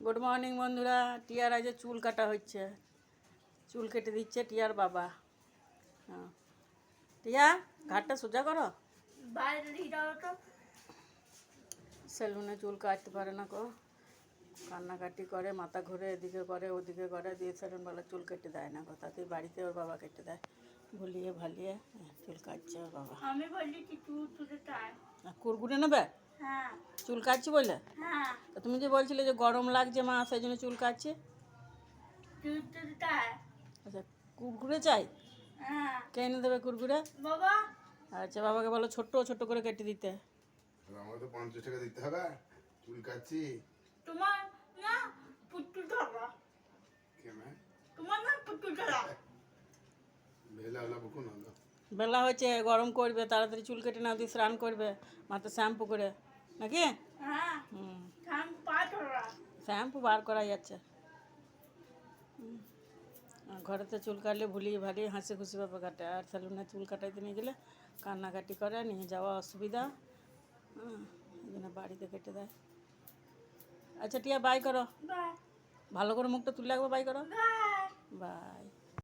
Good morning বন্ধুরা। টিয়ার আজ চুল কাটা হচ্ছে, চুল কেটে দিচ্ছে টিয়ার বাবা। হ্যাঁ, টিয়া ঘাটটা সোজা করো। সেলুনে চুল কাটতে পারে না কো, কান্নাকাটি করে, মাথা ঘুরে, এদিকে করে ওদিকে করে, দিয়ে সেলুনওয়ালা চুল কেটে দেয় না গো। তাতে বাড়িতে ওর বাবা কেটে দেয়, ভুলিয়ে ভালিয়ে চুল কাটছে ওর বাবা। আমি বললি কি চুল তুলে তাই কুরকুরে নেবে? হ্যাঁ চুল কাটছি বলে? হ্যাঁ তা তুমি যে বলছিলে যে গরম লাগছে মা, সেই জন্য চুল কাটছে। চুল তুলে তাই আচ্ছা, কুরকুরে চাই? হ্যাঁ কে এনে দেবে কুরকুরে? বাবা আচ্ছা, বাবাকে বলো ছোট্ট ছোট্ট করে কেটে দিতে। আমাকে তো 50 টাকা দিতে হবে, চুল কাটছি। তোমার না পুট্টু ধরা কেন তোমার না পুট্টু ধরা বেলা হলা বুকুন হলো। বেলা হয়েছে, গরম করবে, তাড়াতাড়ি চুল কেটে নাও, দিয়ে স্নান করবে মাথা শ্যাম্পু করে, নাকি? হ্যাঁ হুম, ধান পা ধরা শ্যাম্পু বার করা যাচ্ছে। আর ঘরেতে চুল কাটলে ভুলিয়ে ভালিয়ে হাসি খুশিভাবে কাটে, আর সেলুনে চুল কাটাইতে নিয়ে গেলে কান্নাকাটি করে, নিয়ে যাওয়া অসুবিধা। এই জন্য বাড়িতে কেটে দেয়। আচ্ছা টিয়া, বাই করো, বাই ভালো করে মুখটা তুলে রাখবো, বাই করো, বাই বাই।